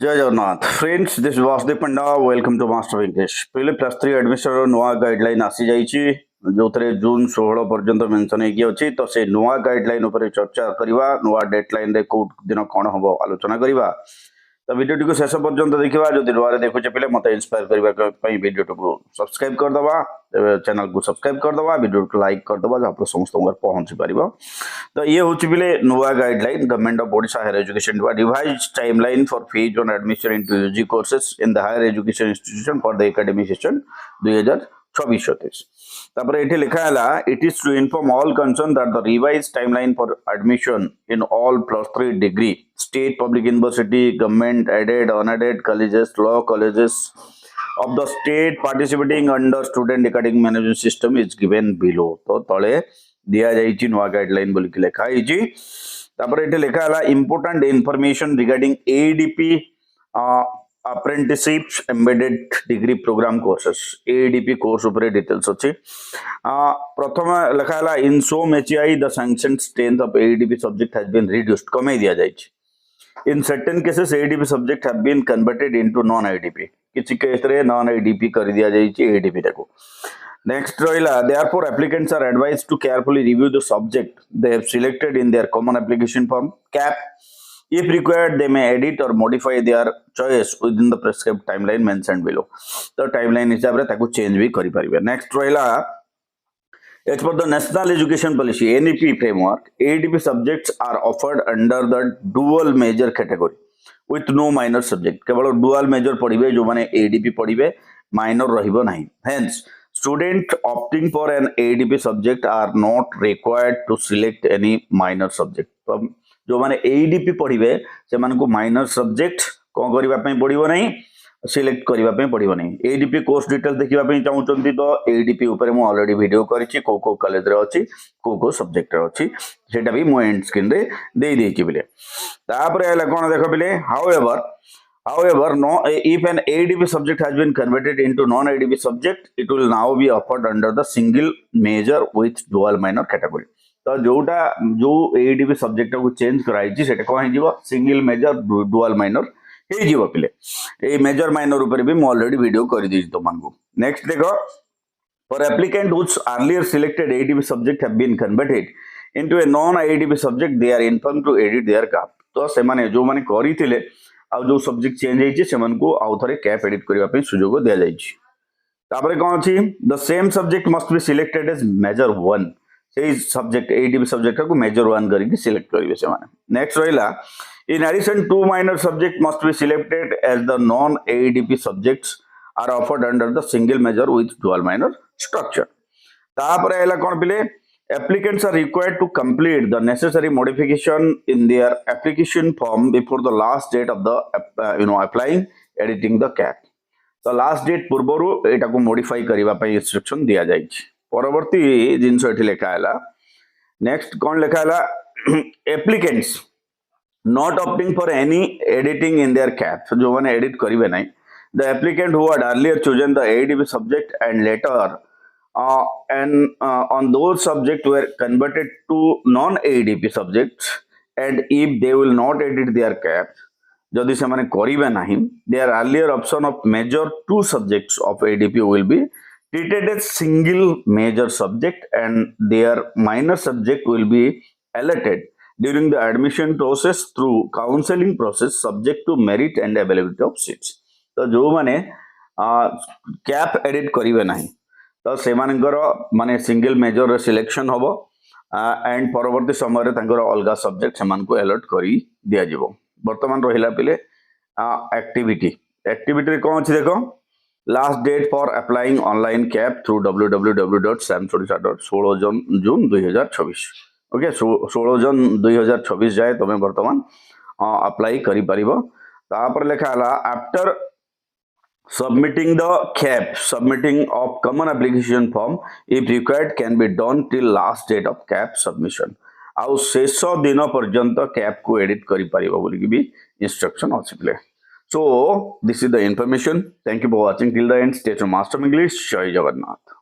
जय Jagannath friends this Vasudev Panda welcome to master English पहले +3 admission नुआ गाइडलाइन आसी जाइए जो जून 16 पर्यंत मेंशन होगी तो से नुआ गाइडलाइन उपर चर्चा करवा नुआ डेडलाइन रे को दिन कौन हम आलोचना करवा तो वीडियो टी शेष पर्यंत देखा जो नुआ देखुचे पे मत इंस्पायर करने वीडियो को सब्सक्राइब करदे चैनल को सब्सक्राइब करदे वीडियो को लाइक करदे जहाँ समस्त पहुंची पार तो ये हूँ पे नुआ guideline government of Odisha higher education revise timeline for fees on admission into UG courses in the higher education institution for the academic session 2024-27 तापर एठी लिखा हला it is to inform all concern that the revise timeline for admission in all +3 degree state public university government aided unaided colleges law colleges of the state participating under student academic management system is given below तो तले दिया जाइछि नुआ guideline बोली कि लिखा हिछि तापर एठी लिखा हला important information regarding ADP apprenticeships embedded degree program courses ADP course ऊपर डिटेल्स अछि प्रथम लिखा हला in so much the sanctioned strength of ADP subject has been reduced कमे दिया जाइछि in certain cases ADP subject have been converted into non ADP किछि case रे non ADP कर दिया जाइछि ADP टाको next रहिला therefore applicants are advised to carefully review the subject they have selected in their common application form CAP if required they may edit or modify their choice within the prescribed timeline mentioned below तो timeline हिसाब रे ताको change भी करि परिबे next रहिला as per the National Education Policy NEP framework, ADP subjects are offered under the dual major category with no minor subject. केवल dual major पढ़िबे जो माने ADP पढ़िबे minor रहिबो नाही. Hence, students opting for an ADP subject are not required to select any minor subject. तो जो माने ADP पढ़िबे से माने को minor subject कोन करिबा पई पड़िबो नाही सिलेक्ट करने पड़ो नहीं एडीपी कोर्स डिटेल देखा चाहूँगी तो एडीपी ऊपर मुझे ऑलरेडी वीडियो करी को कॉलेज रे अच्छी को सब्जेक्ट अच्छी सेटा भी मु एंड स्क्रीन रे दे देछि बिले तापर हला कोन देखो बिले however no if an ADP subject has been converted into non ADP subject it will now be offered under the single major with dual minor category तो जोटा जो ADP सब्जेक्ट को चेंज कराई सेटा कोन हिजिवो सिंगल मेजर डुअल माइनर हे जीवो पिले ए major minor ऊपर भी मैं ऑलरेडी वीडियो कर दी तो मानगो नेक्स्ट देखो for applicant whose earlier selected ADP subject have been converted into a non ADP subject they are informed to edit their cap तो से माने जो माने करी थिले आ जो सब्जेक्ट चेंज हेछि से मन को आउ थरे कैप एडिट करबा पे सुजोग दिया जाय छि तापरे कोन अछि the same subject must be selected as major 1 से सब्जेक्ट ADP सब्जेक्ट को मेजर 1 करके सिलेक्ट करिवे से माने नेक्स्ट रहिला in addition 2 minor subjects must be selected as the non ADP subjects are offered under the single major with dual minor structure तापर एला कोन पिले applicants are required to complete the necessary modification in their application form before the last date of the applying editing the cap तो last date पूर्वरु एटा को modify करबा पई instruction दिया जाय छि परवर्ती जिंसो एठी लेखा हला नेक्स्ट कोन लेखा हला applicants not opting for any editing in their cap so जो माने edit करिवे नहीं the applicant who had earlier chosen the ADP subject and later on those subjects were converted to non ADP subjects and if they will not edit their cap जदि से माने करिवे नहीं their earlier option of major 2 subjects of ADP will be treated as single major subject and their minor subject will be allotted during the admission process through counseling process subject to merit and availability of seats तो जो माने cap edit करिवे नाही तो से मानकर माने single major रे सिलेक्शन होबो एंड परवर्ती समय रे तांकर अलगा सब्जेक्ट समान को अलॉट करी दिया जिवो वर्तमान रहिला पिले एक्टिविटी रे कोन अछि देखो last date for applying online CAF through www.samsodisha.16 June 2024 okay 16 June 2024 जाए तुम बर्तमान अप्लाई करि परिबो तापर लेखा हला after submitting the cap submitting of common application form if required can be done till last date of cap submission आउ शेष दिन पर्यंत कैप को एडिट करि परिबो बोली कि भी इंस्ट्रक्शन अछि play so this is the information thank you for watching till the end stay tuned master english जय जगन्नाथ।